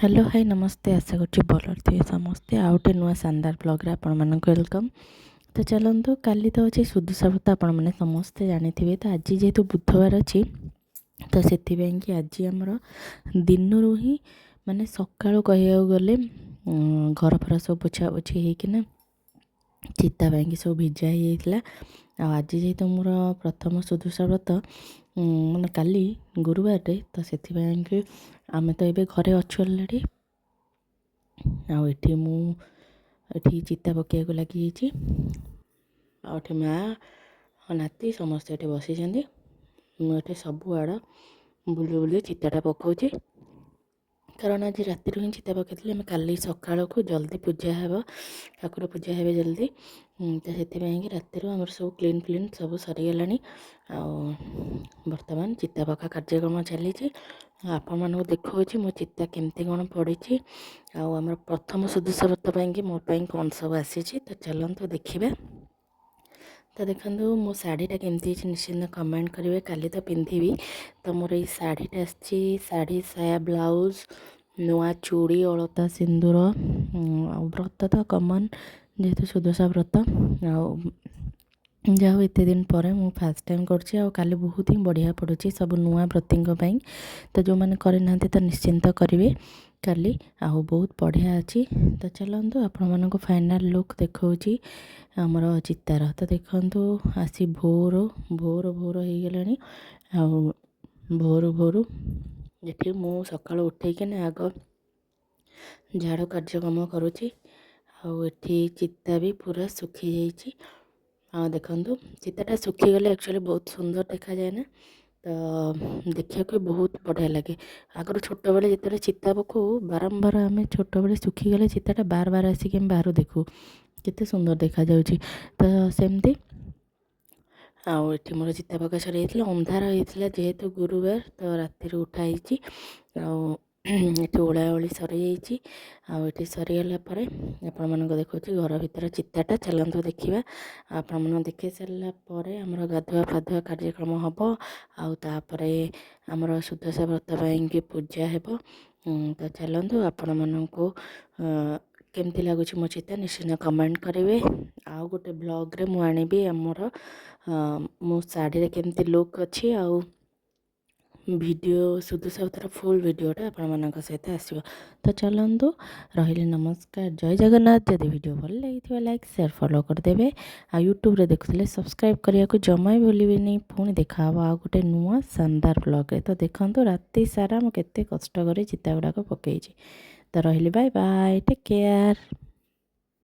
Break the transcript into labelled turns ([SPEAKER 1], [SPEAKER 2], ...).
[SPEAKER 1] Hello hi नमस्ते आशा कर भल थे समस्ते आउ गए नुआ शानदार ब्लॉग रे आपण मानक वेलकम। तो चलते काली तो अच्छे सुदूषा व्रत आपण मैंने समस्ते जानी थे। तो आज जेहेतु बुधवार अच्छी तो से कि आज आमर दिन ही माने सका कह गले घर फर सब पोछा पोछी होना चिता पाई सब भिजा ही आज जेहेतु मोर प्रथम सुदूषा व्रत मैंने काली गुरुवार तो से आम तो ये घरे अच्छु अलरेडी आठी मुझे चिता पकड़ लगी आठे माँ नाती समस्ते ये बसी मुझे सबुआड़ बुली बुली चिताटा पकाऊँगी कारण आज राति ही चिता पकई आम काली सका को जल्दी पूजा हे ठाकुर पूजा हे जल्दी तो से राति आम सब क्लीन फ्लीन सब सरीगला बर्तमान चिता पका कार्यक्रम चली आपण मानक देखा मो चिता केमती कौन पड़ी आम प्रथम सुदूषा व्रत कि मोपाई कौन सब आसी। तो चलते देखा तो देखो मो शाढ़ीटा केमती निश्चिंत कमेंट करेंगे काली तो पिंधि तो मोर ये शाढ़ीटा आसी शाढ़ी साया ब्लाउज नुआ चूड़ी अलता सिंदूर व्रत तो कमन जेहेतु सुदूषा व्रत जाओ एत दिन पर मु फास्ट टाइम करी बहुत ही बढ़िया पड़ुची सब नुआ व्रती तो जो मैंने करना तो निश्चिंत करेंगे काली आउ बहुत बढ़िया अच्छी। तो चलतु आपण मानक फाइनाल लुक देखा आमर चितार तो देखु आसी भोर भोर भोर हो गला भोर भोर ये मु सका उठेकिना आग झाड़ कार्यक्रम करुँची आठी चिता भी पूरा सुखी जाइए देखु चिताटा सुखीगले एक्चुअली बहुत सुंदर देखा जाए ना तो देखा बहुत बढ़िया लगे। आगर छोट बेले जो चिता पकाऊ बारंबार आम छोट बेले सुखीगले चिताटा बार बार आसिक बाहर देखू केते सुंदर देखा जाउची। तो सेमती आठी मोर चिता पका सरी अंधार होता जेहेतु गुरुवार तो राति उठाई ये ओलाओली सरी आठी सरीगला आपण मानक देखा घर भर चिताटा चलतु देखा आपण मन देख सारापर आमर गाधुआ फाधुआ कार्यक्रम हम आउे आमर सुदशा व्रत कि पूजा हे। तो चलतु आपण मानक केमती लगुच मो चिता निश्चित कमेंट करेंगे आउ गोटे ब्लॉग रे मुझे आनी आमर मो शाढ़ी केमती लुक अच्छी आउ वीडियो सुदूषा व्रतर फुल वीडियोटा आपण सहित आसो। तो चलतु रही नमस्कार जय जगन्नाथ। जदि वीडियो भल लगी लाइक शेयर फॉलो करदे आ यूट्यूब रे देखुले सब्सक्राइब करने को जमा ही भूलिए पुणी देखा आ गोटे नुआ शानदार ब्लॉग रे। तो देखो राति सारा मुझे कष्ट कर चिता गुड़ाक पकई। तो रही बाय बाय टेक केयर।